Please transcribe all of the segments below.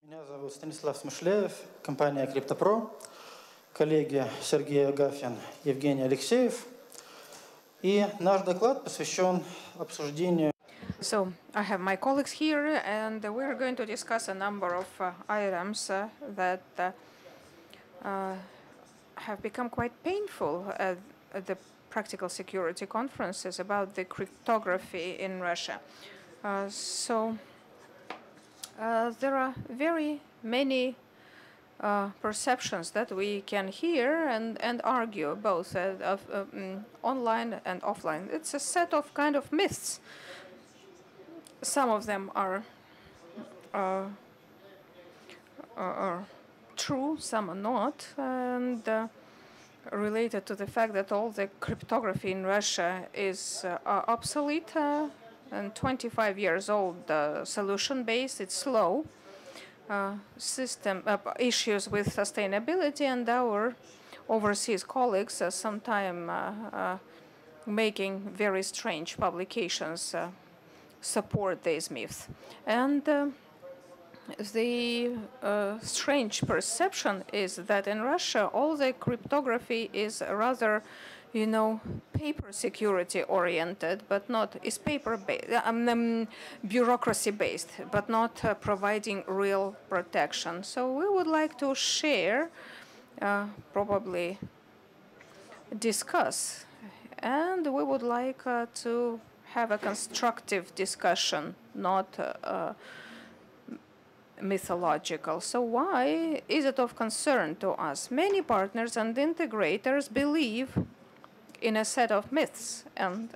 Меня зовут Станислав Смышляев, компания «Криптопро», коллеги Сергей Агафин, Евгений Алексеев. И наш доклад посвящен обсуждению. So I have my colleagues here, and we're going to discuss a number of items that have become quite painful at the practical security conferences about the cryptography in Russia. There are very many perceptions that we can hear and argue both online and offline. It's a set of kind of myths. Some of them are true, some are not, and related to the fact that all the cryptography in Russia is obsolete and 25 years old, solution-based, it's slow, issues with sustainability, and our overseas colleagues sometimes making very strange publications support these myths. And the strange perception is that in Russia, all the cryptography is rather, paper security oriented, but not is paper based, bureaucracy based, but not providing real protection. So we would like to share, probably discuss, and we would like to have a constructive discussion, not mythological. So why is it of concern to us? Many partners and integrators believe in a set of myths and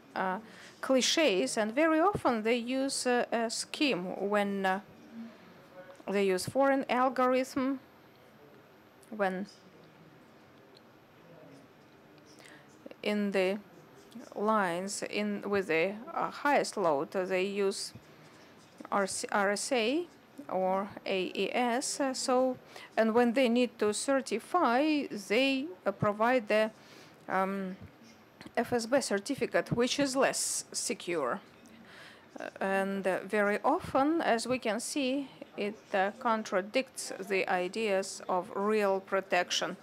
cliches, and very often they use a scheme when they use foreign algorithm, when in the lines with the highest load they use RSA or AES. And when they need to certify, they provide the FSB certificate, which is less secure. And very often, as we can see, it contradicts the ideas of real protection.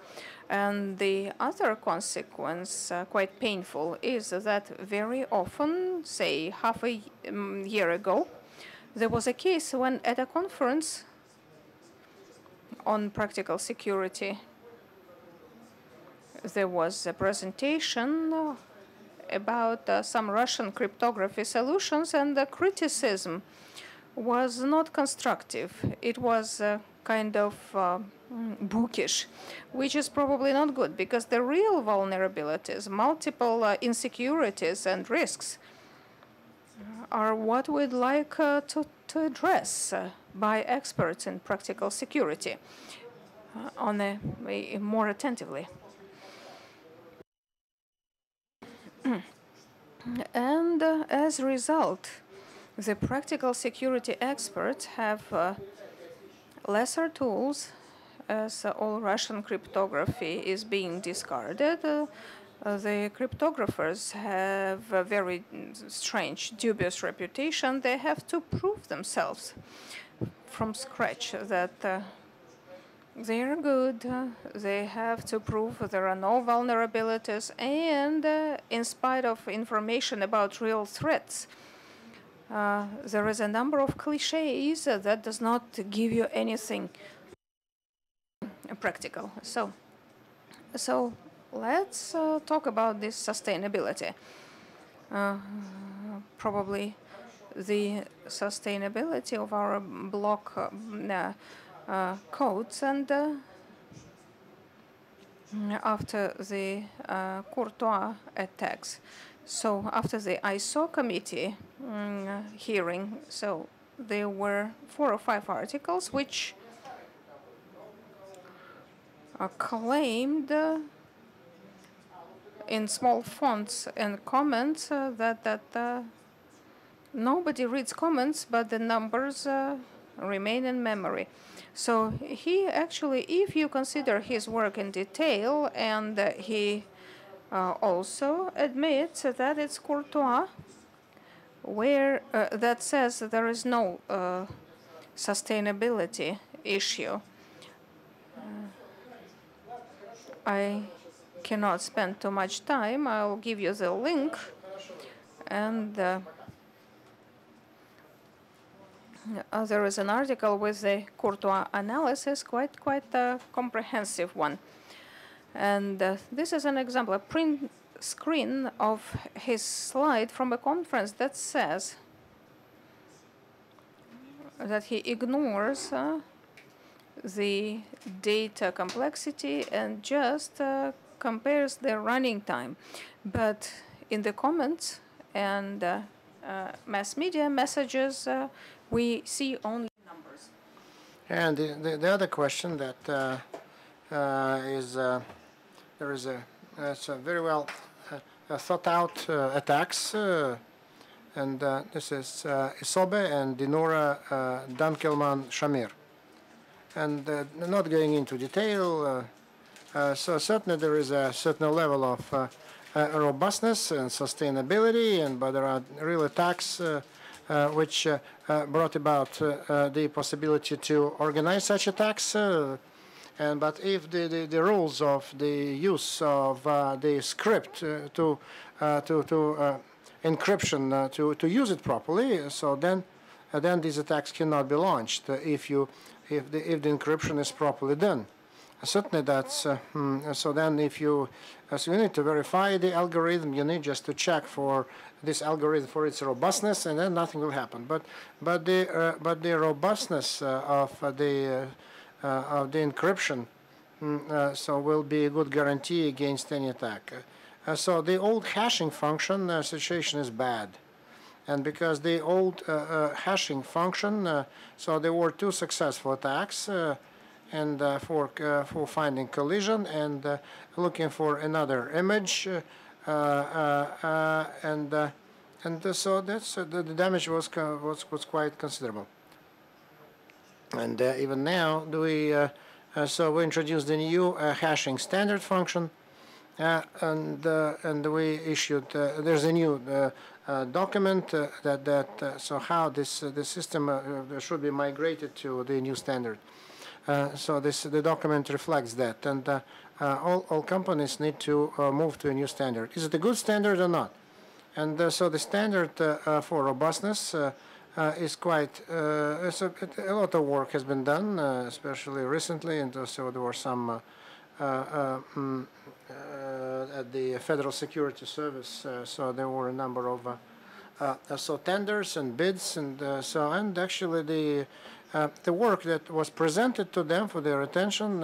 And the other consequence, quite painful, is that very often, say half a year ago, there was a case when at a conference on practical security, there was a presentation about some Russian cryptography solutions, and the criticism was not constructive. It was kind of bookish, which is probably not good, because the real vulnerabilities, multiple insecurities and risks are what we'd like to address by experts in practical security more attentively. And as a result, the practical security experts have lesser tools, as all Russian cryptography is being discarded. The cryptographers have a very strange, dubious reputation. They have to prove themselves from scratch that they are good. They have to prove there are no vulnerabilities, and in spite of information about real threats, there is a number of cliches that does not give you anything practical. So let's talk about this sustainability. Probably the sustainability of our block codes, and after the Courtois attacks. So after the ISO committee hearing, so there were 4 or 5 articles which claimed in small fonts and comments that nobody reads comments, but the numbers remain in memory. So he actually, if you consider his work in detail, and he also admits that it's Courtois where that says there is no sustainability issue. I cannot spend too much time. I'll give you the link, and there is an article with the Courtois analysis, quite a comprehensive one. And this is an example, a print screen of his slide from a conference that says that he ignores the data complexity and just compares the running time. But in the comments and mass media messages, we see only numbers. And the other question that is there is a very well thought out attacks, and this is Isobe and Dinora Dankelman Shamir. And not going into detail, so certainly there is a certain level of robustness and sustainability, but there are real attacks which brought about the possibility to organize such attacks. But if the rules of the use of the script to encryption to use it properly, so then these attacks cannot be launched if the encryption is properly done. Certainly that's so. Then if you need to verify the algorithm, you need just to check for this algorithm for its robustness, and then nothing will happen. But the robustness of the encryption so will be a good guarantee against any attack. So the old hashing function situation is bad. And because the old hashing function, so there were two successful attacks, and for finding collision and looking for another image, so that's the damage was quite considerable. And even now, so we introduced the new hashing standard function, and we issued. There's a new document so how this system should be migrated to the new standard. So the document reflects that, and all companies need to move to a new standard. Is it a good standard or not? And so the standard for robustness is quite. A lot of work has been done, especially recently, and so there were some at the Federal Security Service. So there were a number of tenders and bids, and actually the work that was presented to them for their attention.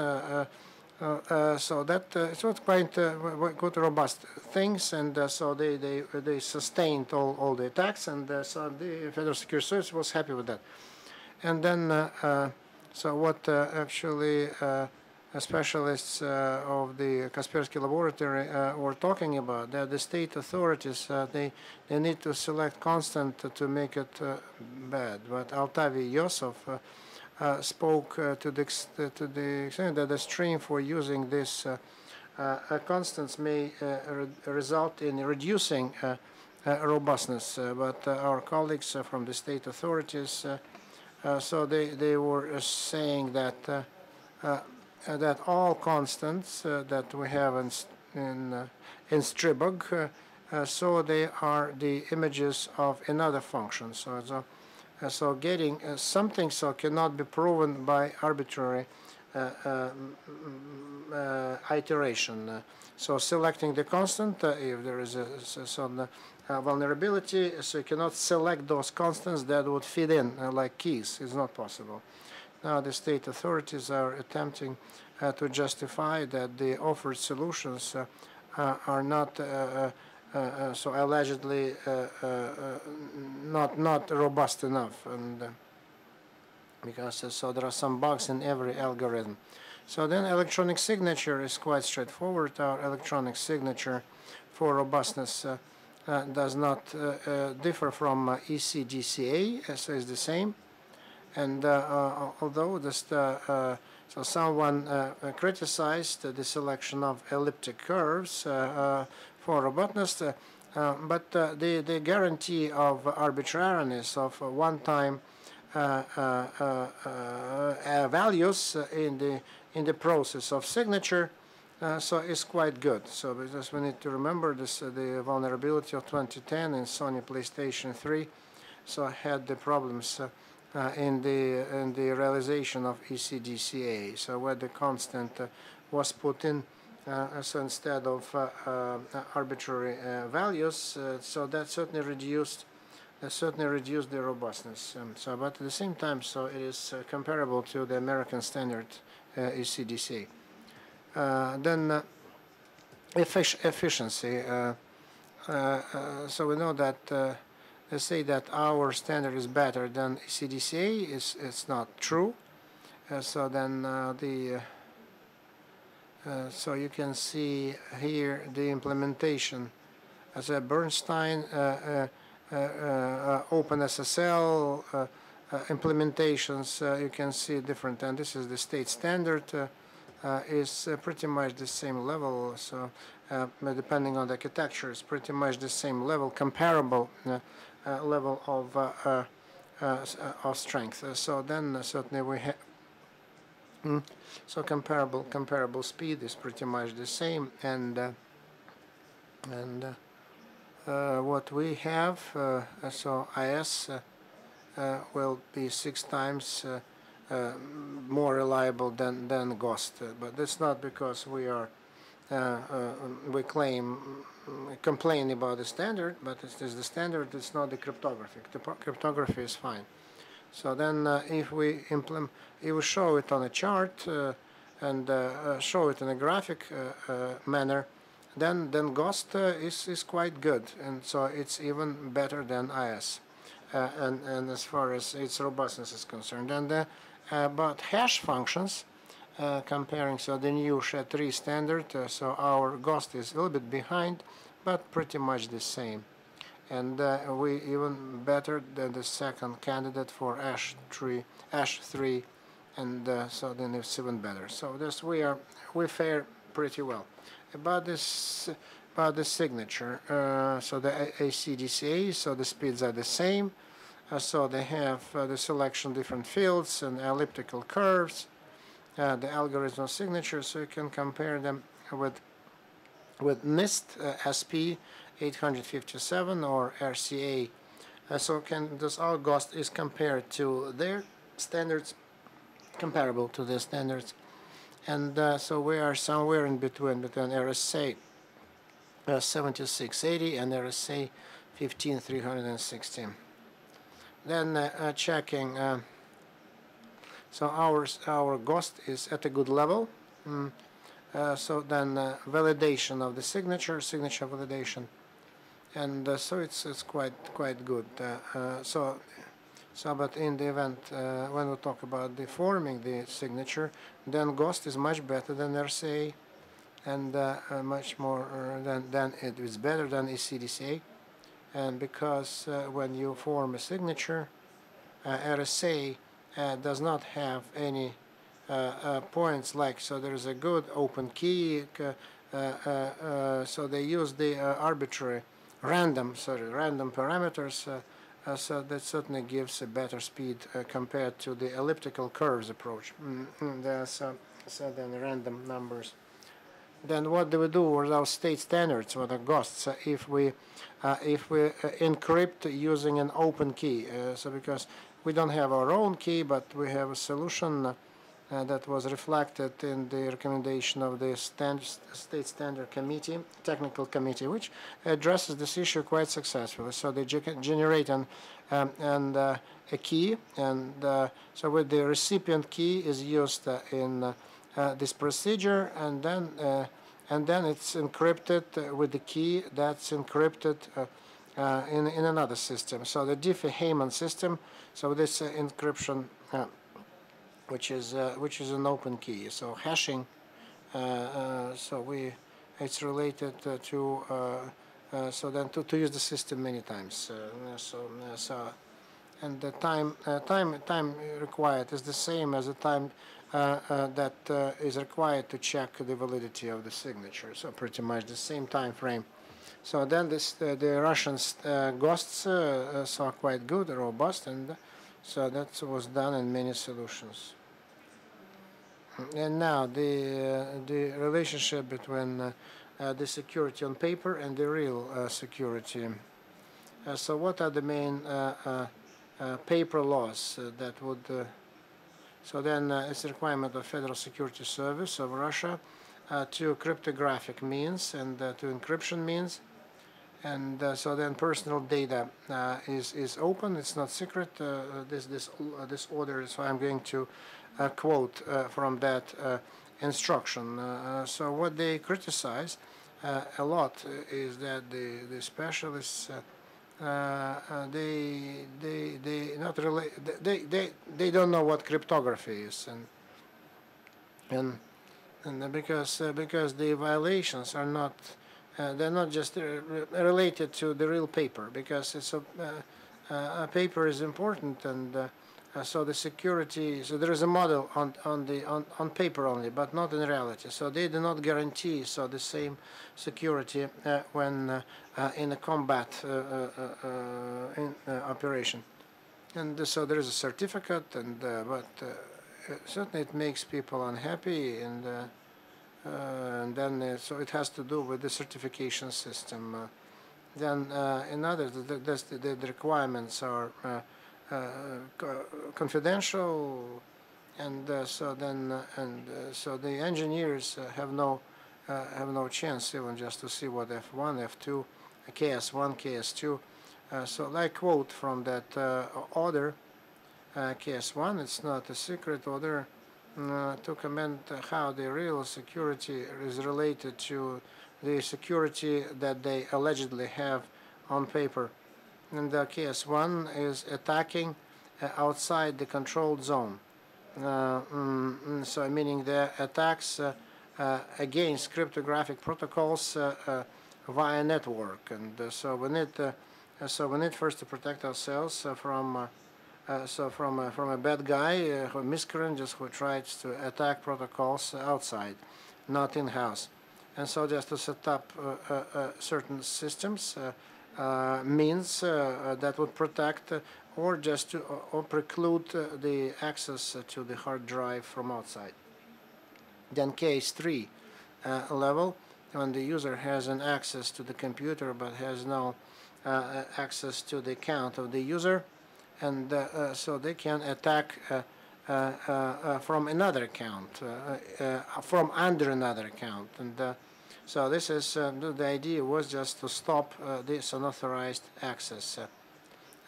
So that it was quite good, robust things, and so they sustained all the attacks, and so the Federal Security Service was happy with that. And then so what actually specialists of the Kaspersky Laboratory were talking about, that the state authorities they need to select constant to make it bad. But Altavi Yosov spoke to the extent that the stream for using this constants may result in reducing robustness. But our colleagues from the state authorities, so they were saying that that all constants that we have in Stribog, so they are the images of another function. So getting something so cannot be proven by arbitrary iteration. So selecting the constant, if there is some vulnerability, so you cannot select those constants that would fit in like keys. It's not possible. Now the state authorities are attempting to justify that the offered solutions are not so allegedly not robust enough, and because so there are some bugs in every algorithm. So then electronic signature is quite straightforward. Our electronic signature for robustness does not differ from ECGCA, so it's the same. And although so someone criticized the selection of elliptic curves for robustness, but the guarantee of arbitrariness of one-time values in the process of signature, so it's quite good. So because we need to remember this, the vulnerability of 2010 in Sony PlayStation 3, so had the problems in the realization of ECDCA. So where the constant was put in, so instead of arbitrary values, so that certainly reduced the robustness. So, but at the same time, so it is comparable to the American standard ECDCA. Then efficiency. So we know that they say that our standard is better than ECDCA. It's not true. So then so you can see here the implementation as a Bernstein OpenSSL implementations. You can see different, and this is the state standard. Is pretty much the same level. So depending on the architecture, it's pretty much the same level, comparable level of strength. So then certainly we have. So comparable speed is pretty much the same, and what we have, so IS will be 6 times more reliable than GHOST, but that's not because we are complain about the standard, but it is the standard. It's not the cryptography. The cryptography is fine. So then, if we show it on a chart and show it in a graphic manner, then GHOST is quite good, and so it's even better than IS, and as far as its robustness is concerned. And but hash functions, comparing so the new SHA-3 standard, so our GHOST is a little bit behind, but pretty much the same. And we even better than the second candidate for ASH3, and so then it's even better. So this we fare pretty well. About the signature, so the ACDCA, so the speeds are the same. So they have the selection different fields and elliptical curves, the algorithm of signature. So you can compare them with NIST SP 857 or RCA. So this our GHOST is compared to their standards, comparable to their standards, and so we are somewhere in between RSA 7680 and RSA 15316. Then checking, so our GHOST is at a good level. So then validation of the signature validation, and so it's quite good. So but in the event when we talk about the forming the signature, then GHOST is much better than RSA, and much more than it is better than ECDCA, and because when you form a signature, RSA does not have any points like, so there is a good open key, so they use the arbitrary random parameters, so that certainly gives a better speed compared to the elliptical curves approach. So then the random numbers. Then what do we do with our state standards for the GHOSTs if we encrypt using an open key? So because we don't have our own key, but we have a solution that was reflected in the recommendation of the State Standard Committee, Technical Committee, which addresses this issue quite successfully. So they generate a key, and so with the recipient key is used in this procedure, and then it's encrypted with the key that's encrypted in anotthe system. So the Diffie-Hellman system. So this encryption, which is an open key. So hashing. It's related to so then to use the system many times. And the time required is the same as the time that is required to check the validity of the signature. So pretty much the same time frame. So then the Russian GHOSTs are quite good, robust, and So that was done in many solutions. And now the relationship between the security on paper and the real security. So what are the main paper laws that would so then it's a requirement of Federal Security Service of Russia to cryptographic means and to encryption means, and so then personal data is open. It's not secret. This order. So I'm going to quote from that instruction. So what they criticize a lot is that the specialists they don't know what cryptography is, and because the violations are not they're not just related to the real paper, because it's a paper is important, and so the security, so there is a model on paper only, but not in reality. So they do not guarantee so the same security when in a combat operation. And so there is a certificate, and but certainly it makes people unhappy, and then so it has to do with the certification system. Then in others, the requirements are confidential, and so the engineers have no chance even just to see what F1, F2, KS1, KS2. So I quote from that order, KS1. It's not a secret order, to comment how the real security is related to the security that they allegedly have on paper. And the KS1 is attacking outside the controlled zone. So meaning the attacks against cryptographic protocols via network. And so we need first to protect ourselves from a bad guy, a miscreant just who tries to attack protocols outside, not in-house. And so just to set up certain systems means that would protect or just to or preclude the access to the hard drive from outside. Then case 3 level, when the user has an access to the computer but has no access to the account of the user, and so they can attack from another account, from under another account. And so this is the idea was just to stop this unauthorized access.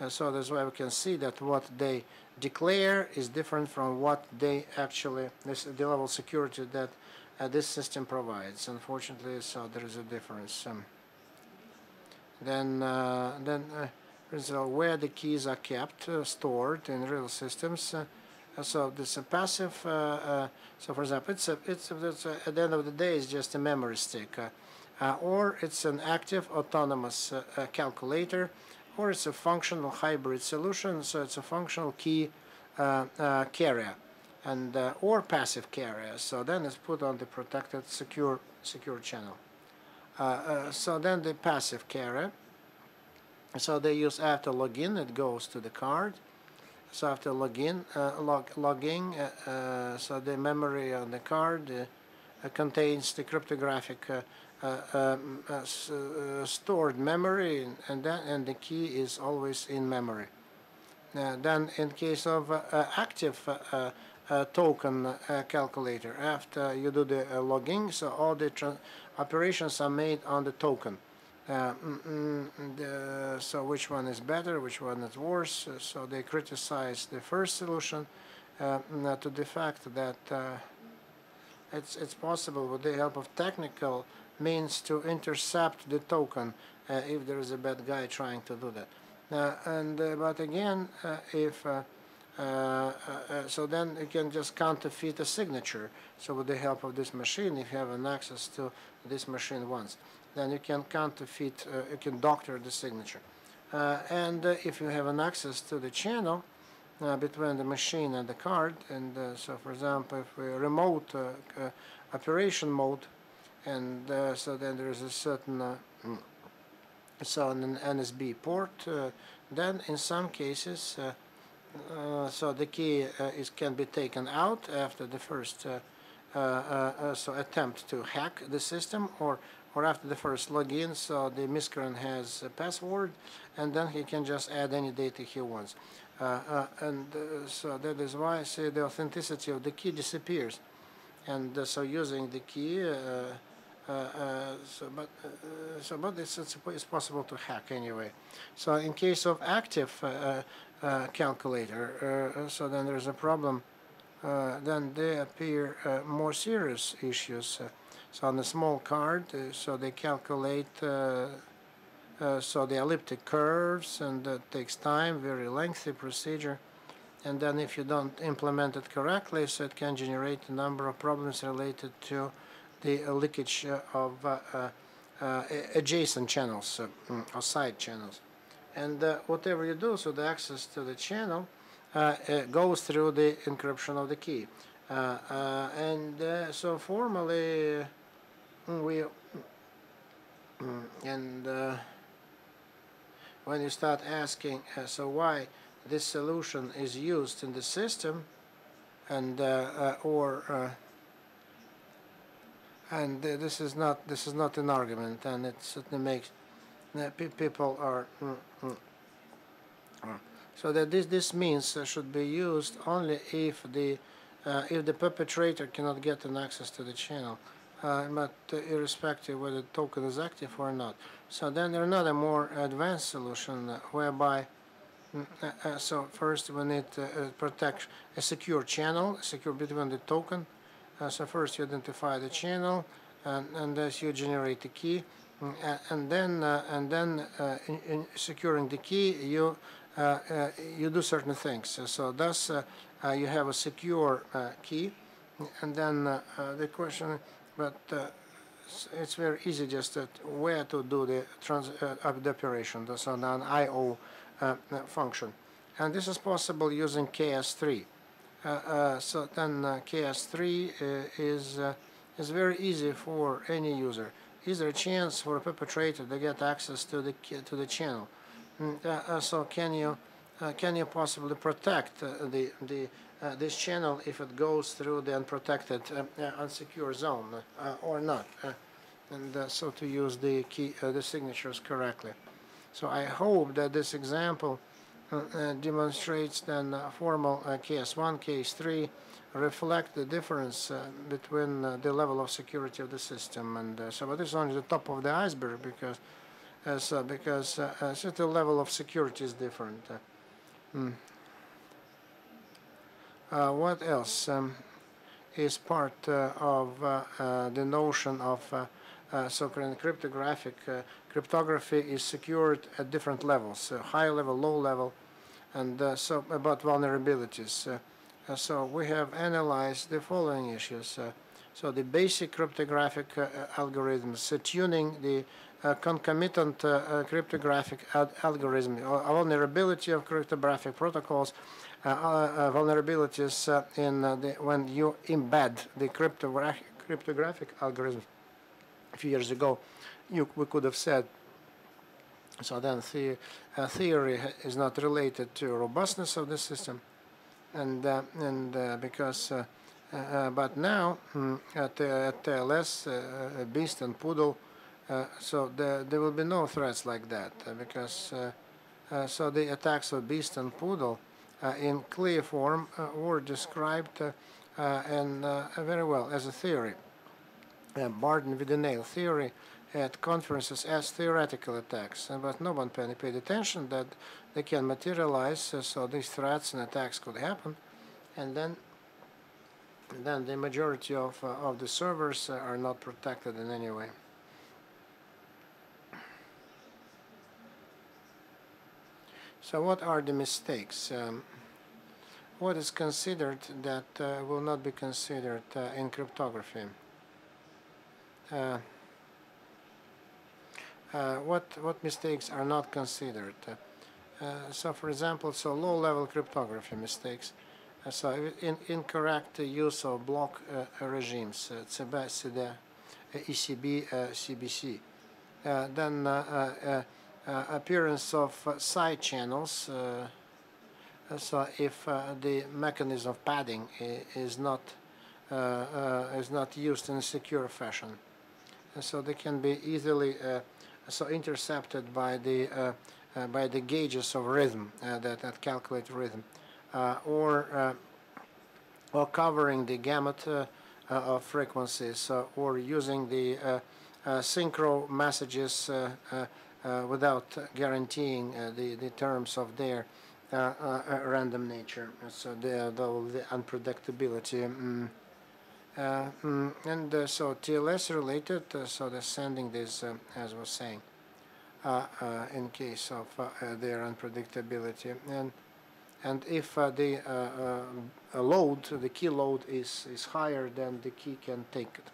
So that's why we can see that what they declare is different from what they actually, the level of security that this system provides. Unfortunately, so there is a difference. Then where the keys are kept, stored in real systems. So this is a passive. So for example, it's at the end of the day, it's just a memory stick, or it's an active autonomous calculator, or it's a functional hybrid solution. So it's a functional key carrier, and or passive carrier. So then it's put on the protected secure channel. So then the passive carrier. So they use after login, it goes to the card. So after login, logging, so the memory on the card contains the cryptographic stored memory, and the key is always in memory. Then in case of active token calculator, after you do the logging, so all the operations are made on the token. So which one is better, which one is worse? So they criticize the first solution to the fact that it's possible with the help of technical means to intercept the token if there is a bad guy trying to do that. But again, if so then you can just counterfeit a signature. So with the help of this machine, if you have an access to this machine once, then you can counterfeit, you can doctor the signature. And if you have an access to the channel between the machine and the card, and so for example, if we remote operation mode, and so then there is a certain so an NSB port, then in some cases so the key can be taken out after the first attempt to hack the system, or after the first login, so the miscreant has a password, and then he can just add any data he wants. So that is why I say the authenticity of the key disappears. And so using the key, but it's possible to hack anyway. So in case of active calculator, so then there's a problem. Then there appear more serious issues. So on a small card, so they calculate so the elliptic curves, and that takes time, very lengthy procedure. And then if you don't implement it correctly, so it can generate a number of problems related to the leakage of adjacent channels or side channels. And whatever you do, so the access to the channel goes through the encryption of the key. So formally, when you start asking, so why this solution is used in the system, and this is not an argument, and it certainly makes people are so that this means should be used only if the perpetrator cannot get an access to the channel, but irrespective whether the token is active or not. So then there's another more advanced solution whereby so first we need to protect a secure channel, secure between the token. So first you identify the channel, and as you generate the key, and then in securing the key, you do certain things. So thus you have a secure key, and then the question, but it's very easy just where to do the operation. That's on an I/O function, and this is possible using KS3. So then KS3 is very easy for any user. Is there a chance for a perpetrator to get access to the channel? So can you possibly protect this channel if it goes through the unprotected, unsecure zone or not? So to use the key, the signatures correctly. So I hope that this example demonstrates then formal KS1, KS3 reflect the difference between the level of security of the system, and so but this is only the top of the iceberg, because the level of security is different. What else is part of the notion of so-called cryptography is secured at different levels, high level, low level, and so about vulnerabilities. So we have analyzed the following issues. So the basic cryptographic algorithms, tuning the concomitant cryptographic algorithm, vulnerability of cryptographic protocols, vulnerabilities when you embed the cryptographic algorithm. A few years ago, we could have said, so then theory is not related to robustness of the system, and because but now at TLS, Beast and Poodle, so there will be no threats like that, because so the attacks of Beast and Poodle in clear form were described very well as a theory. Barden with the nail theory at conferences as theoretical attacks, but no one paid attention that they can materialize, so these threats and attacks could happen, and then the majority of the servers are not protected in any way. So what are the mistakes? What is considered that will not be considered in cryptography? What mistakes are not considered? So for example, so low-level cryptography mistakes. So incorrect use of block regimes, CB, ECB, CBC. Then appearance of side channels So if the mechanism of padding is not used in a secure fashion, and so they can be easily so intercepted by the gauges of rhythm that calculate rhythm, or covering the gamut of frequencies, or using the synchro messages without guareteeing the terms of their random nature, so the unpredictability. So TLS related, so the sending this, as I was saying, in case of their unpredictability, and if the load, the key load is higher, then the key can take it.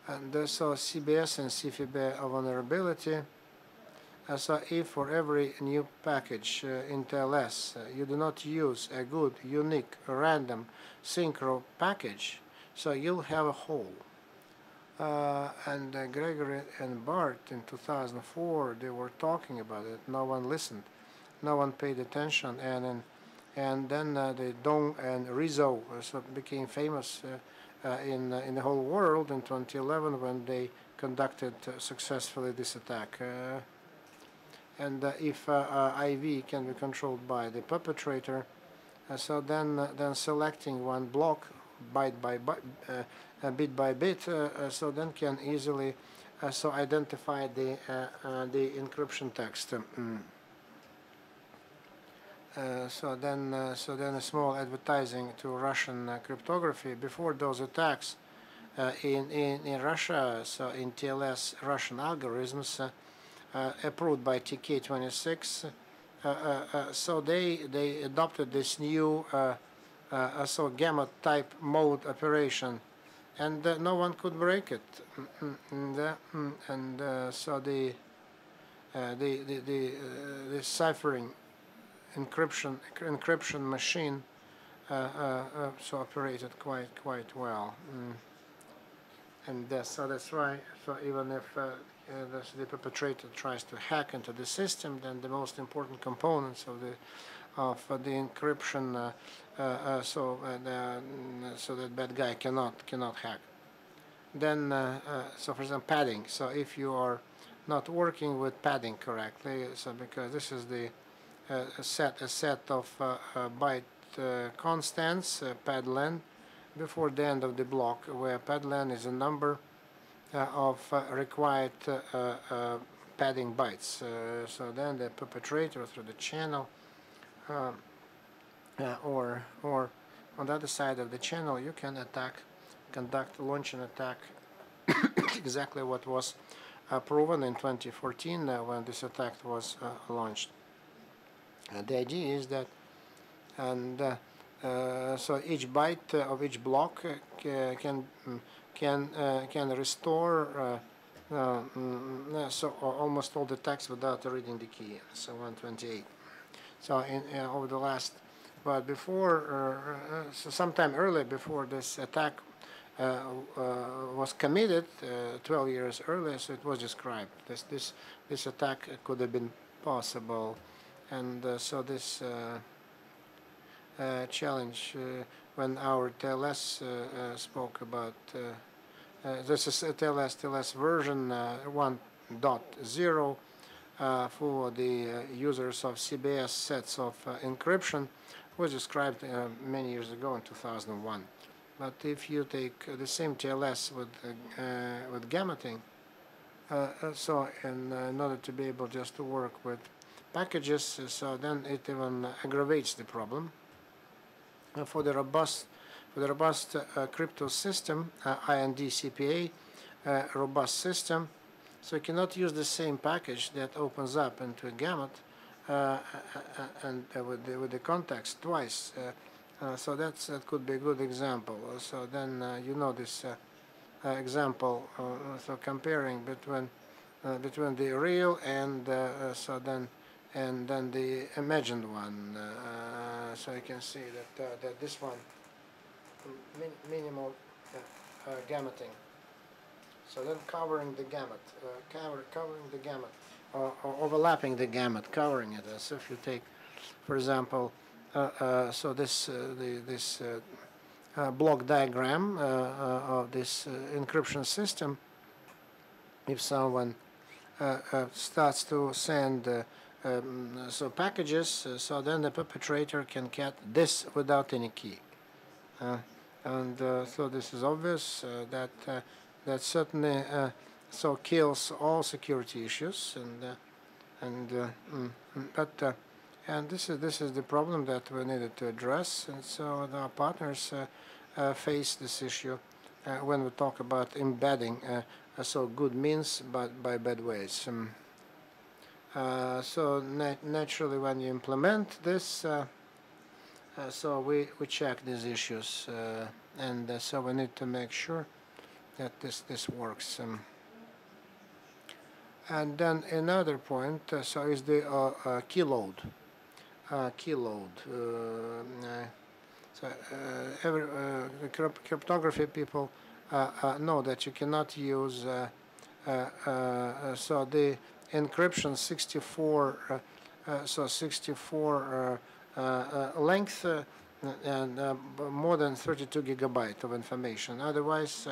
And so CBS and CFB vulnerability. So if for every new package in TLS you do not use a good, unique, random synchro package, so you'll have a hole. And Gregory and Bart in 2004, they were talking about it. No one listened, no one paid attention, and then the Dong and Rizzo became famous in the whole world in 2011 when they conducted successfully this attack. And if IV can be controlled by the perpetrator, so then selecting one block byte by byte, bit by bit, so then can easily so identify the encryption text. So then a small advertising to Russian cryptography. Before those attacks in Russia, so in TLS Russian algorithms approved by TK26, so they adopted this new so gamma type mode operation, and no one could break it. So the ciphering encryption machine so operated quite well, and so that's why. So even if the perpetrator tries to hack into the system, then the most important components of the encryption, so that bad guy cannot hack. Then, so for example, padding. So if you are not working with padding correctly, so because this is the a set of byte constants, pad len, before the end of the block, where pad len is a number of required padding bytes. So then the perpetrator through the channel, or on the other side of the channel, you can launch an attack. Exactly what was proven in 2014 when this attack was launched. The idea is that, and so each byte of each block can restore so almost all the text without reading the key. So 128. So over the last, but before, so sometime earlier, before this attack was committed, 12 years earlier, so it was described. This attack could have been possible, and so this challenge when our TLS spoke about this is TLS version 1.0 for the users of CBS sets of encryption, was described many years ago in 2001. But if you take the same TLS with gammating, so in order to be able just to work with packages, so then it even aggravates the problem. For the robust crypto system, IND-CPA, robust system, so you cannot use the same package that opens up into a gamut and with the context twice. So that could be a good example. So then you know this example. So comparing between the real and so then the imagined one. So you can see that this one minimal gammating. So then covering the gamut, covering the gamut, or overlapping the gamut, covering it. As if you take, for example, so this block diagram of this encryption system, if someone starts to send so packages, so then the perpetrator can get this without any key, and so this is obvious that certainly so kills all security issues, and this is the problem that we needed to address, and so our partners face this issue when we talk about embedding so good means but by bad ways. So naturally, when you implement this, so we check these issues, and so we need to make sure that this works. And then another point, so is the key load. So the cryptography people know that you cannot use so the encryption 64 length and more than 32 gigabyte of information. Otherwise,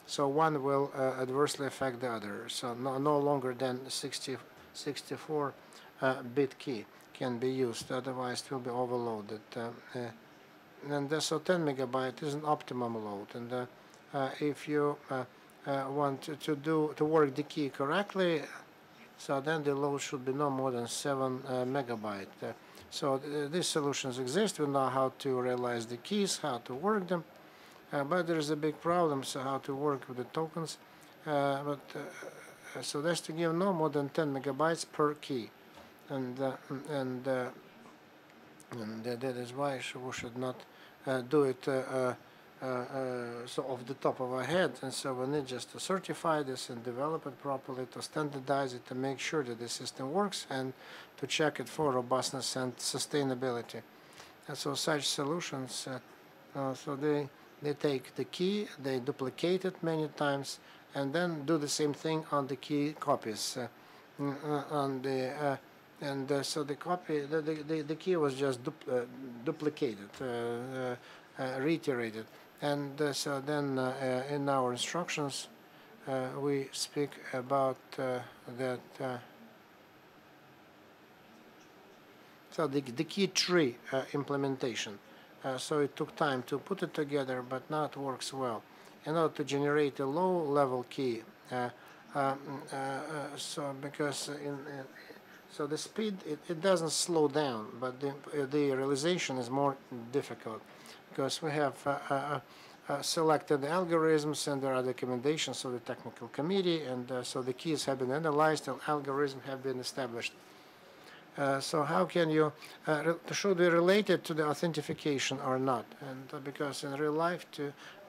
so one will adversely affect the other. So no longer than 64 bit key can be used. Otherwise, it will be overloaded. And so 10 megabyte is an optimum load. And if you want to work the key correctly, so then the load should be no more than 7 megabyte. So these solutions exist. We know how to realize the keys, how to work them, but there is a big problem. So how to work with the tokens? So that's to give no more than 10 megabytes per key, and that is why we should not do it so off the top of our head, and so we need just to certify this and develop it properly, to standardize it, to make sure that the system works, and to check it for robustness and sustainability. And so such solutions, so they take the key, they duplicate it many times, and then do the same thing on the key copies. So the copy, the key was just duplicated, reiterated. And so then in our instructions, we speak about that. So the key tree implementation. So it took time to put it together, but now it works well. In order to generate a low-level key, so because so the speed it doesn't slow down, but the realization is more difficult, because we have selected the algorithms, and there are recommendations of the technical committee, and so the keys have been analyzed and algorithms have been established. So how can you, should we relate it to the authentication or not? And because in real life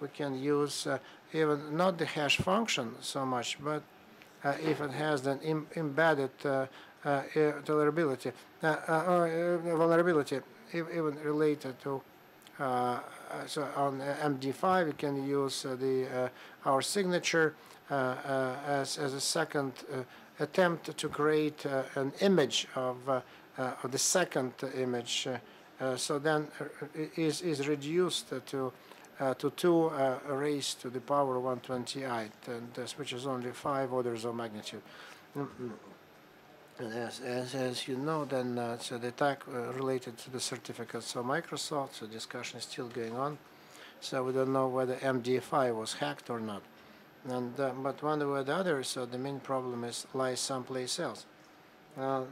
we can use even not the hash function so much, but if it has an embedded vulnerability, even related to so on MD5 we can use our signature as a second attempt to create an image of the second image, so then is reduced to 2 raised to the power 128, and which is only 5 orders of magnitude. As you know, then so the attack related to the certificates of Microsoft, so discussion is still going on. So we don't know whether MD5 was hacked or not. And but one way or the other, so the main problem lies someplace else.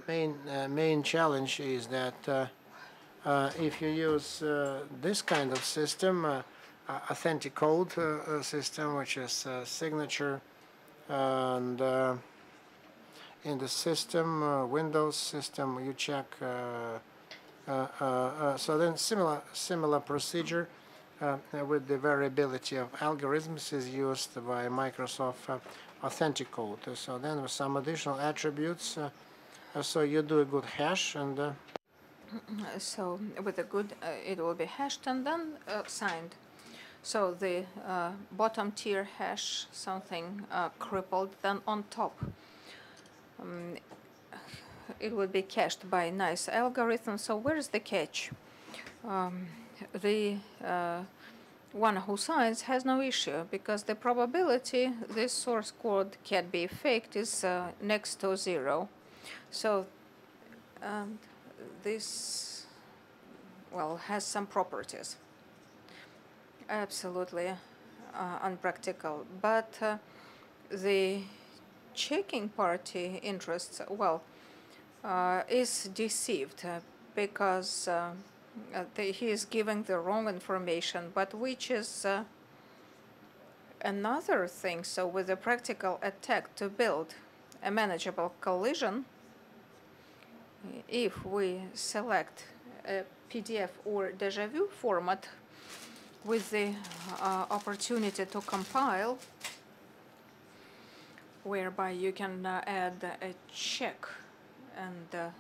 Main challenge is that if you use this kind of system, authentic code system, which is signature, and in the system, Windows system, you check. So then similar procedure with the variability of algorithms is used by Microsoft authentic code. So then with some additional attributes, so you do a good hash, and so with a good, it will be hashed and then signed. So the bottom tier hash, something crippled, then on top it would be cached by a nice algorithm. So where is the catch? the one who signs has no issue, because the probability this source code can be faked is next to 0. So this, well, has some properties. Absolutely unpractical. But the checking party interests, well, is deceived because he is giving the wrong information, but which is another thing. So with a practical attack to build a manageable collision, if we select a PDF or déjà vu format with the opportunity to compile, whereby you can add a check and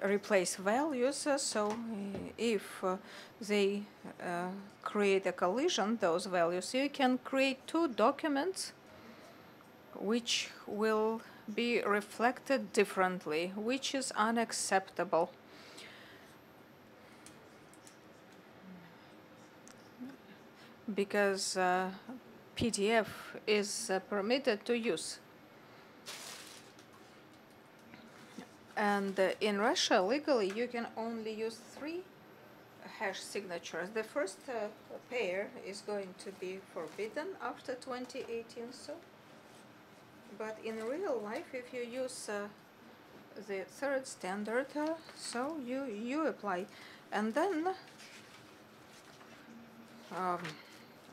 replace values. So if they create a collision, those values, you can create 2 documents which will be reflected differently, which is unacceptable. Because PDF is permitted to use. And in Russia, legally, you can only use 3 hash signatures. The first pair is going to be forbidden after 2018. So, but in real life, if you use the 3rd standard, so you apply. And then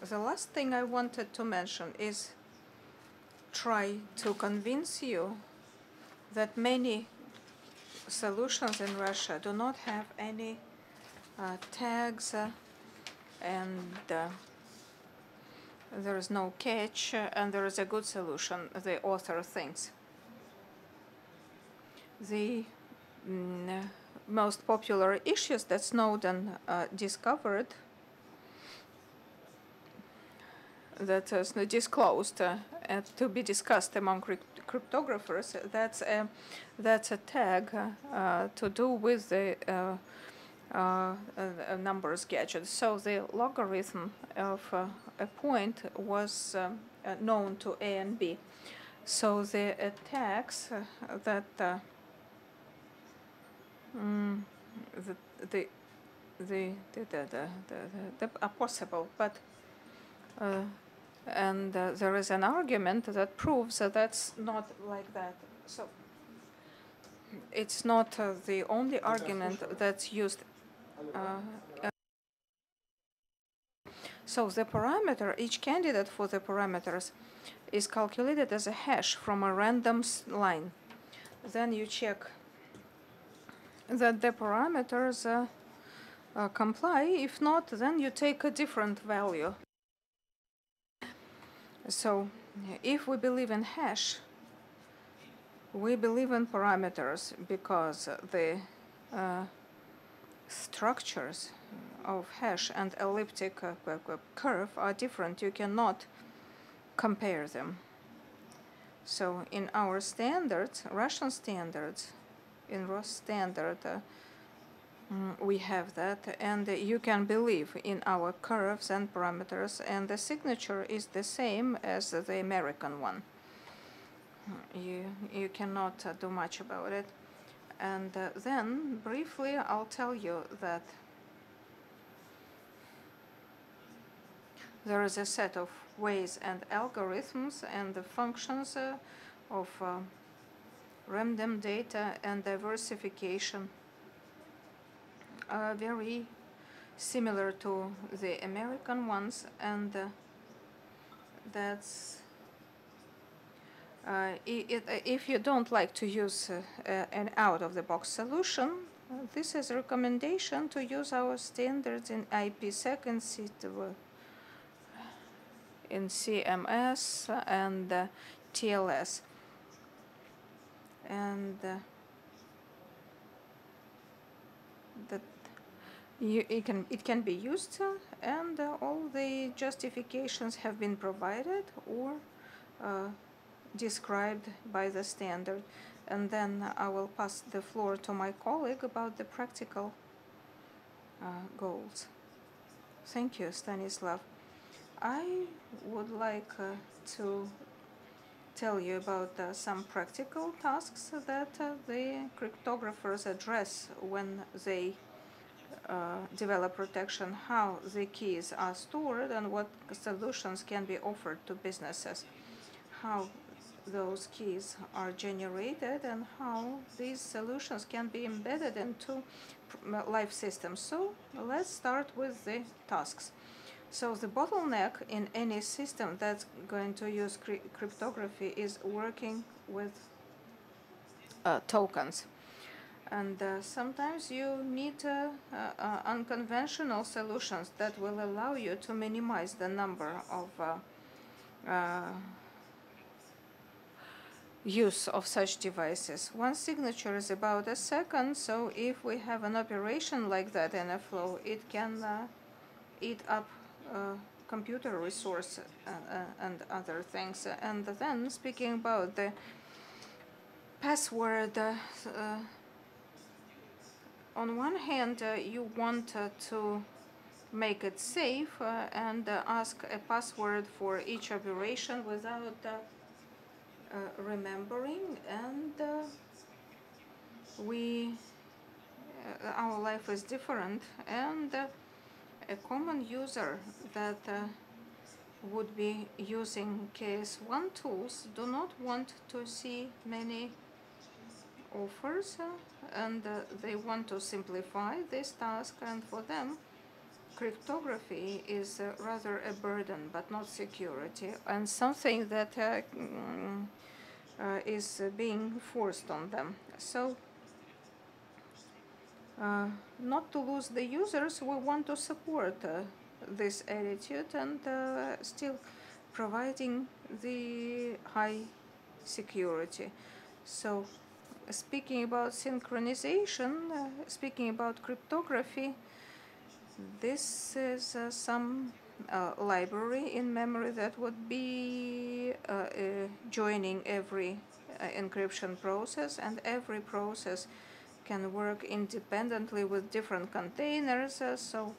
the last thing I wanted to mention is try to convince you that many solutions in Russia do not have any tags and there is no catch, and there is a good solution, the author thinks. The most popular issues that Snowden discovered, that is disclosed to be discussed among cryptographers, that's a tag to do with the numbers gadget. So the logarithm of a point was known to A and B. So the attacks that are possible, but and there is an argument that proves that that's not like that. So it's not the only argument that's used. So the parameter, each candidate for the parameters is calculated as a hash from a random line. Then you check that the parameters comply. If not, then you take a different value. So if we believe in hash, we believe in parameters, because the structures of hash and elliptic curve are different. You cannot compare them. So in our standards, Russian standards, in ROS standard, we have that, and you can believe in our curves and parameters, and the signature is the same as the American one. You cannot do much about it. And then briefly I'll tell you that there is a set of ways and algorithms and the functions of random data and diversification are very similar to the American ones, and that's if you don't like to use an out-of-the-box solution, this is a recommendation to use our standards in IPsec in CMS and TLS. And that it can be used, and all the justifications have been provided or described by the standard. And then I will pass the floor to my colleague about the practical goals. Thank you, Stanislav. I would like to tell you about some practical tasks that the cryptographers address when they develop protection, how the keys are stored and what solutions can be offered to businesses, how those keys are generated and how these solutions can be embedded into life systems. So let's start with the tasks. So the bottleneck in any system that's going to use cryptography is working with tokens. And sometimes you need unconventional solutions that will allow you to minimize the number of use of such devices. One signature is about a second, so if we have an operation like that in a flow, it can eat up computer resource and other things. And then speaking about the password, on one hand, you want to make it safe and ask a password for each operation without remembering, and our life is different, and a common user that would be using KS1 tools do not want to see many offers, and they want to simplify this task, and for them cryptography is rather a burden but not security, and something that is being forced on them. So not to lose the users, we want to support this attitude and still providing the high security. So speaking about synchronization, speaking about cryptography, this is some library in memory that would be joining every encryption process, and every process can work independently with different containers. So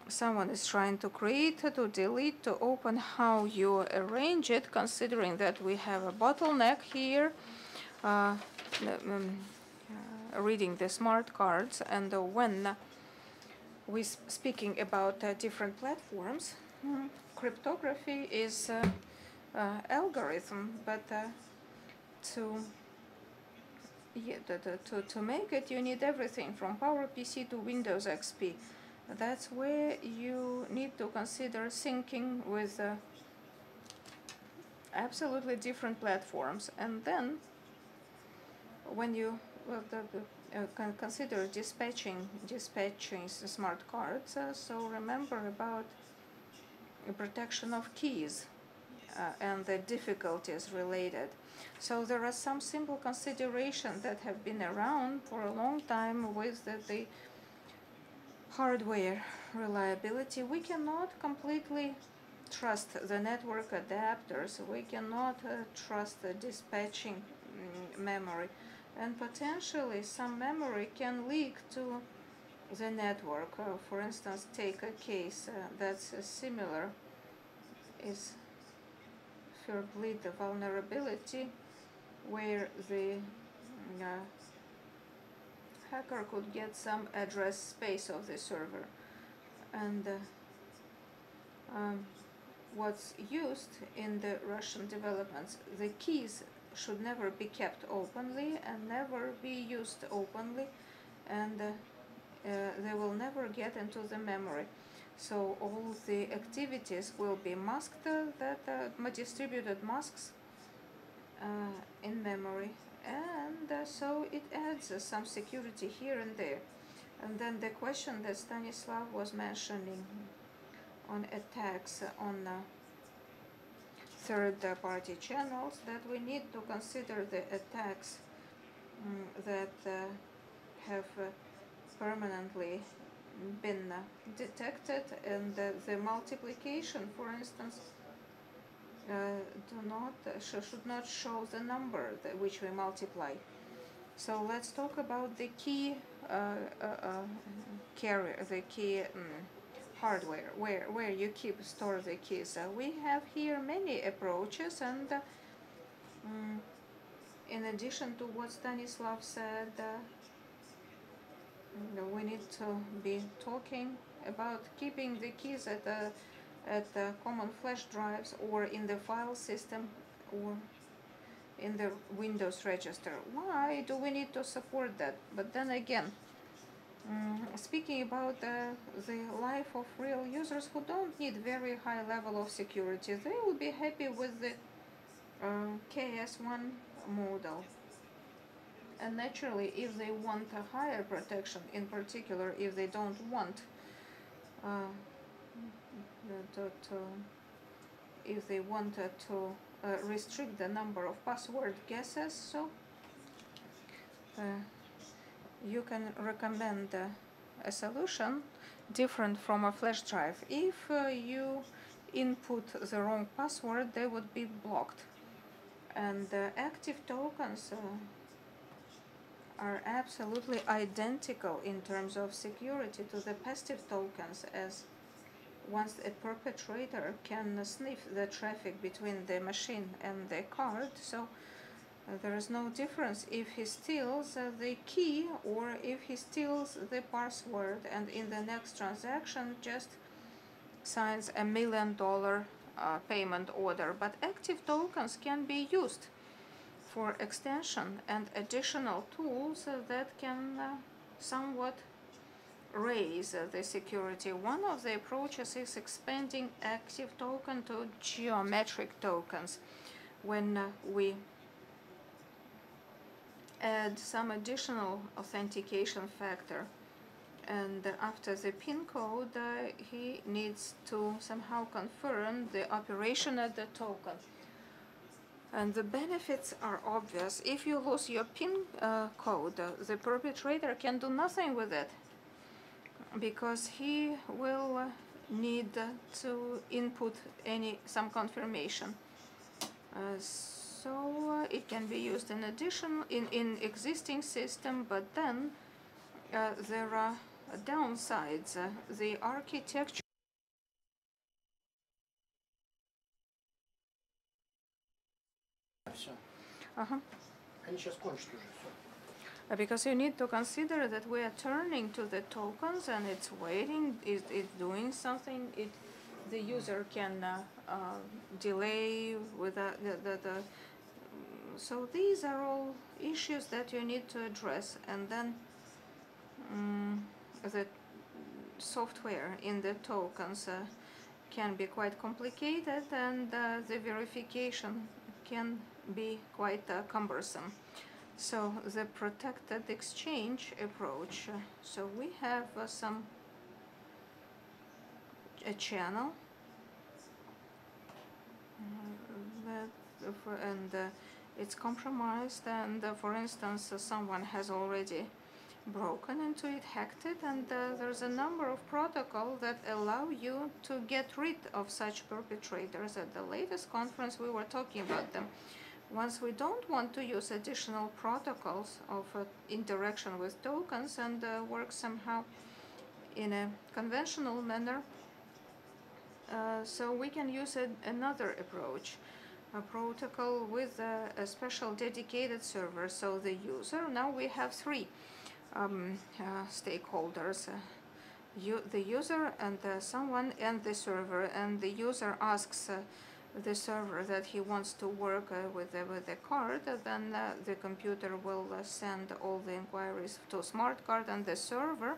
someone is trying to create, to delete, to open, how you arrange it, considering that we have a bottleneck here, reading the smart cards. And when we're speaking about different platforms, cryptography is algorithm, but to make it, you need everything from PowerPC to Windows XP. That's where you need to consider syncing with absolutely different platforms. And then when you can consider dispatching smart cards, so remember about the protection of keys and the difficulties related. So there are some simple considerations that have been around for a long time with the hardware reliability. We cannot completely trust the network adapters. We cannot trust the dispatching memory. And potentially some memory can leak to the network. For instance, take a case that's similar, is Bleed the vulnerability, where the hacker could get some address space of the server. And what's used in the Russian developments, the keys should never be kept openly and never be used openly, and they will never get into the memory. So all the activities will be masked, distributed masks in memory, and so it adds some security here and there. And then the question that Stanislav was mentioning on attacks on third-party channels, that we need to consider the attacks that have permanently been detected, and the multiplication, for instance, should not show the number which we multiply. So let's talk about the key carrier, the key hardware, where you store the keys. We have here many approaches, and in addition to what Stanislav said, we need to be talking about keeping the keys at common flash drives or in the file system or in the Windows register. Why do we need to support that? But then again, speaking about the life of real users who don't need very high level of security, they will be happy with the KS1 model. And naturally, if they want a higher protection, in particular if they don't want if they wanted to restrict the number of password guesses, so you can recommend a solution different from a flash drive. If you input the wrong password, they would be blocked. And active tokens are absolutely identical in terms of security to the passive tokens, as once a perpetrator can sniff the traffic between the machine and the card, so there is no difference if he steals the key or if he steals the password and in the next transaction just signs $1 million payment order. But active tokens can be used for extension and additional tools that can somewhat raise the security. One of the approaches is expanding active token to geometric tokens. When we add some additional authentication factor, and after the PIN code, he needs to somehow confirm the operation of the token. And the benefits are obvious. If you lose your PIN code, the perpetrator can do nothing with it, because he will need to input some confirmation. So it can be used in addition in existing system, but then there are downsides. The architecture because you need to consider that we are turning to the tokens and it's waiting, it's doing something, the user can delay with so these are all issues that you need to address. And then the software in the tokens can be quite complicated, and the verification can be quite cumbersome. So the protected exchange approach, so we have a channel and it's compromised, and for instance someone has already broken into it, hacked it, and there's a number of protocols that allow you to get rid of such perpetrators. At the latest conference we were talking about them. Once we don't want to use additional protocols of interaction with tokens and work somehow in a conventional manner, so we can use another approach, a protocol with a special dedicated server. So the user, now we have three stakeholders, the user and someone and the server, and the user asks the server that he wants to work with the card, then the computer will send all the inquiries to smart card and the server,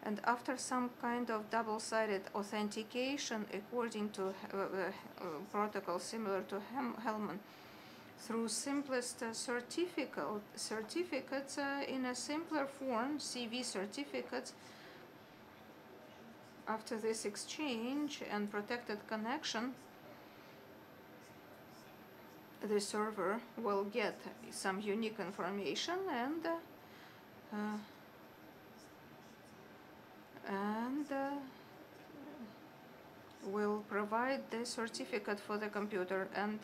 and after some kind of double-sided authentication according to protocol similar to Hellman, through simplest certificates in a simpler form, CV certificates, after this exchange and protected connection, the server will get some unique information and will provide the certificate for the computer and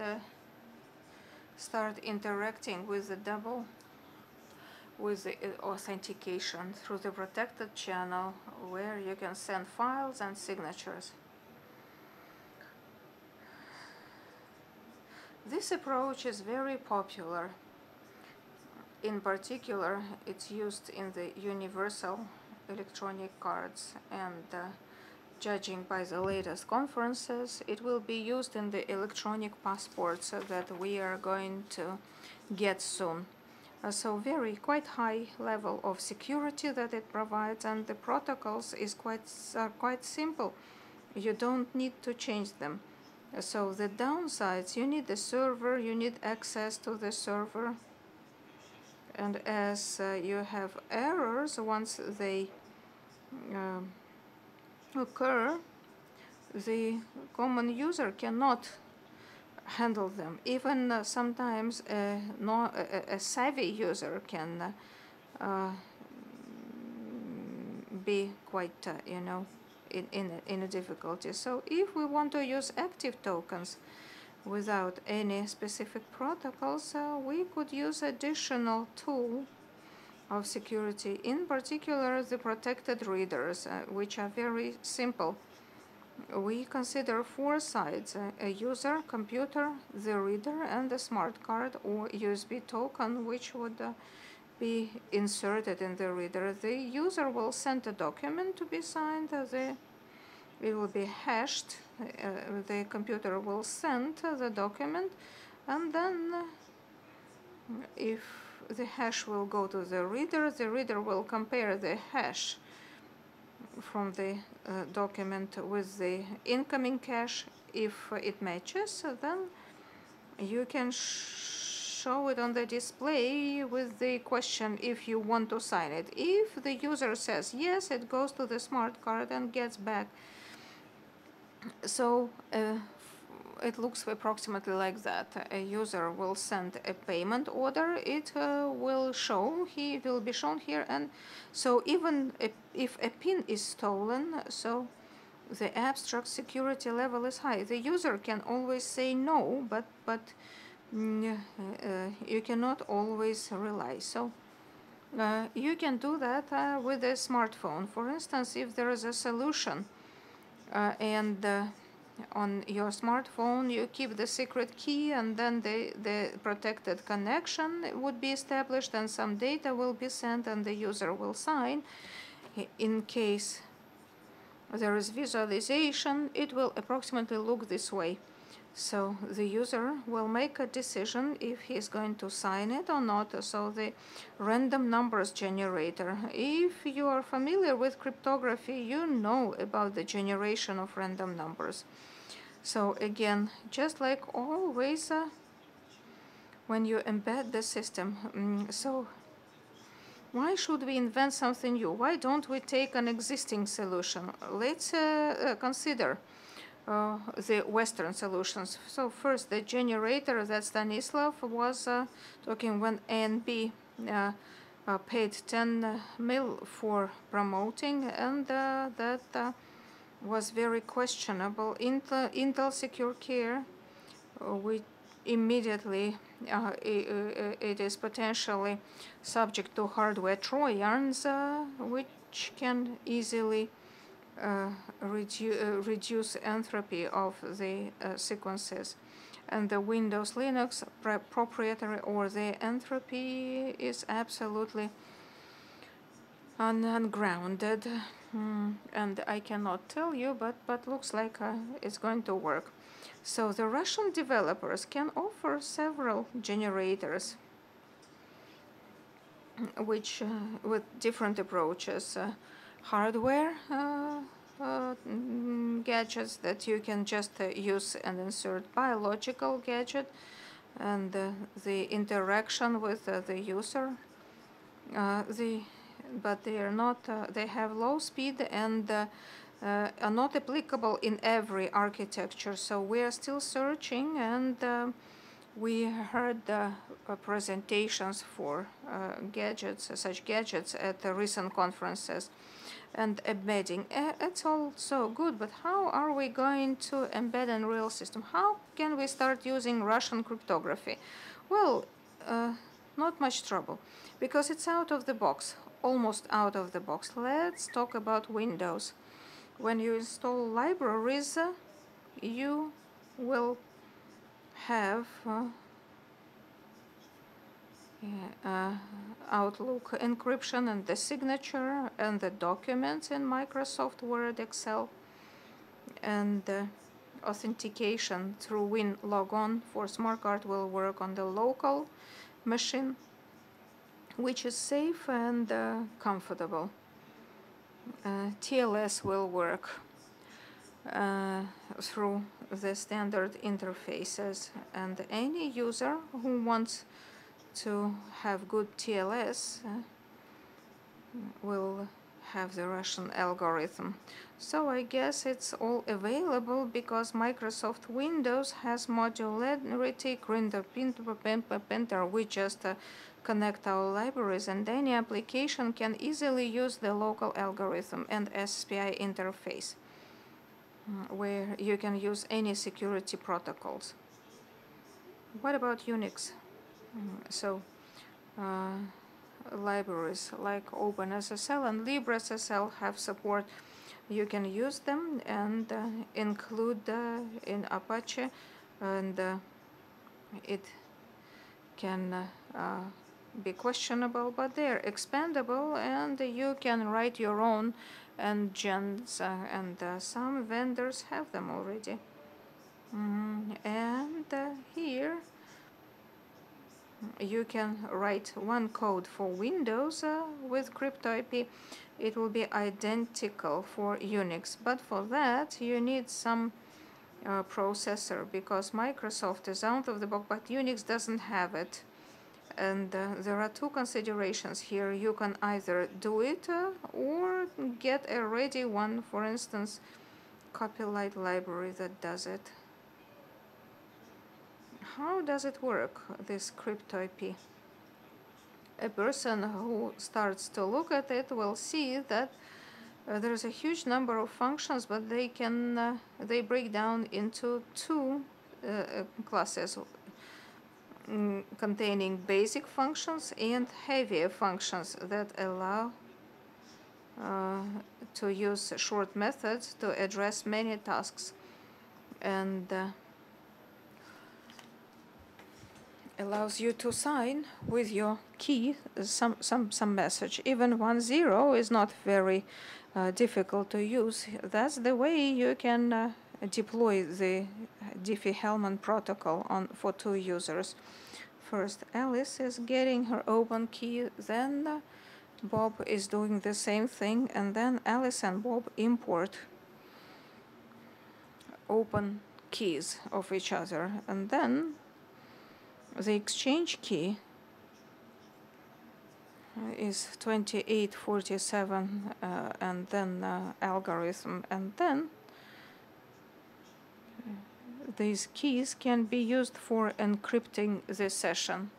start interacting with the double with the authentication through the protected channel where you can send files and signatures. This approach is very popular. In particular, it's used in the universal electronic cards, and judging by the latest conferences, it will be used in the electronic passports that we are going to get soon. So quite high level of security that it provides, and the protocols are quite simple. You don't need to change them. So the downsides, you need the server, you need access to the server, and as you have errors, once they occur, the common user cannot handle them. Even sometimes a savvy user can be quite, in a difficulty. So if we want to use active tokens without any specific protocols, we could use additional tool of security, in particular the protected readers, which are very simple. We consider 4 sides: a user, computer, the reader, and the smart card or USB token, which would be inserted in the reader. The user will send a document to be signed. It will be hashed. The computer will send the document, and then if the hash will go to the reader will compare the hash from the document with the incoming cache. If it matches, then you can show it on the display with the question if you want to sign it. If the user says yes, it goes to the smart card and gets back. So it looks approximately like that. A user will send a payment order. It will be shown here, and so even if a PIN is stolen, so the abstract security level is high. The user can always say no, but you cannot always rely. So you can do that with a smartphone. For instance, if there is a solution and on your smartphone you keep the secret key, and then the protected connection would be established, and some data will be sent, and the user will sign. In case there is visualization, it will approximately look this way. So the user will make a decision if he is going to sign it or not. So the random numbers generator, if you are familiar with cryptography, you know about the generation of random numbers. So again, just like always, when you embed the system, so why should we invent something new? Why don't we take an existing solution? Let's consider the Western solutions. So first, the generator that Stanislav was talking, when ANB paid 10 mil for promoting, and that was very questionable. Intel Secure Care, we immediately it is potentially subject to hardware Trojans, which can easily reduce entropy of the sequences. And the Windows Linux proprietary, or the entropy is absolutely ungrounded, and I cannot tell you, but looks like it's going to work. So the Russian developers can offer several generators which with different approaches. Hardware gadgets that you can just use and insert, biological gadget, and the interaction with the user. But they are not. They have low speed and are not applicable in every architecture. So we are still searching, and we heard presentations for such gadgets at the recent conferences. And embedding, it's all so good, but how are we going to embed in real system? How can we start using Russian cryptography? Well, not much trouble. because it's out of the box, almost out of the box. Let's talk about Windows. When you install libraries, you will have Outlook encryption and the signature and the documents in Microsoft Word, Excel, and authentication through WinLogon for smart card will work on the local machine, which is safe and comfortable. TLS will work through the standard interfaces, and any user who wants to have good TLS will have the Russian algorithm. So I guess it's all available because Microsoft Windows has modularity, printer. We just connect our libraries, and any application can easily use the local algorithm and SPI interface, where you can use any security protocols. What about Unix? So libraries like OpenSSL and LibreSSL have support. You can use them and include in Apache, and it can be questionable, but they're expandable, and you can write your own engines, and some vendors have them already. And here you can write one code for Windows with cryptoIP. It will be identical for Unix, but for that you need some processor, because Microsoft is out of the box, but Unix doesn't have it. And there are two considerations here. You can either do it or get a ready one, for instance, Copyright library that does it. How does it work, this cryptoIP? A person who starts to look at it will see that there's a huge number of functions, but they break down into two classes, containing basic functions and heavier functions that allow to use short methods to address many tasks, and allows you to sign with your key some message. Even 10 is not very difficult to use. That's the way you can deploy the Diffie-Hellman protocol for two users. First, Alice is getting her open key, then Bob is doing the same thing, and then Alice and Bob import open keys of each other, and then the exchange key is 2847, and then algorithm, and then these keys can be used for encrypting the session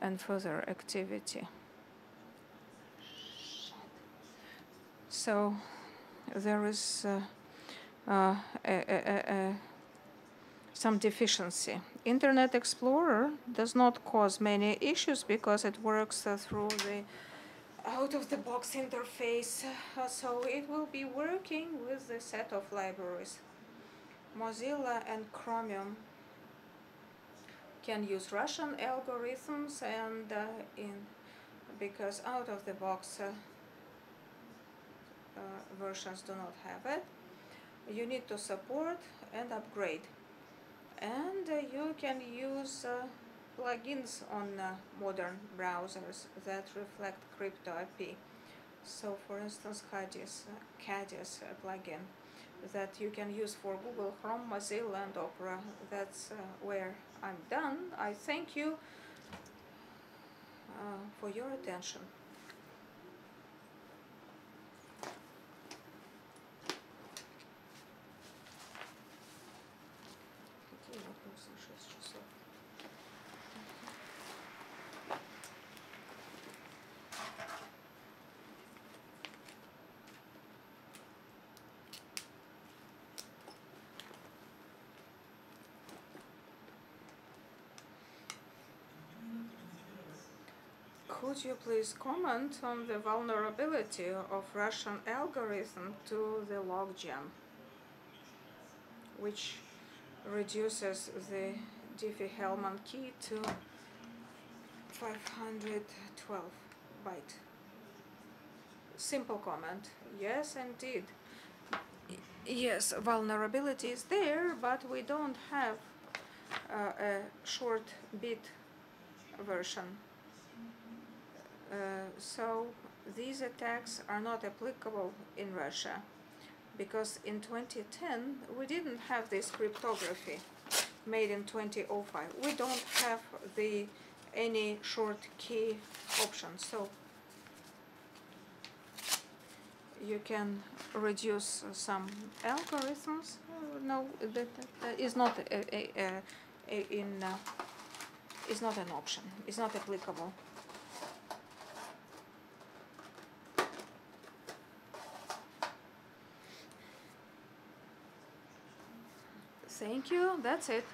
and further activity. So there is some deficiency. Internet Explorer does not cause many issues because it works through the out-of-the-box interface, so it will be working with the set of libraries. Mozilla and Chromium can use Russian algorithms, and because out-of-the-box versions do not have it, you need to support and upgrade. And you can use plugins on modern browsers that reflect cryptoIP. So, for instance, Cadis plugin that you can use for Google Chrome, Mozilla, and Opera. That's where I'm done. I thank you for your attention. could you please comment on the vulnerability of Russian algorithm to the logjam, which reduces the Diffie-Hellman key to 512 byte? Simple comment. Yes, indeed. Yes, vulnerability is there, but we don't have a short bit version. So these attacks are not applicable in Russia, because in 2010 we didn't have this cryptography made in 2005. We don't have any short key option, so you can reduce some algorithms. No, that is not is not an option. It's not applicable. Thank you. That's it.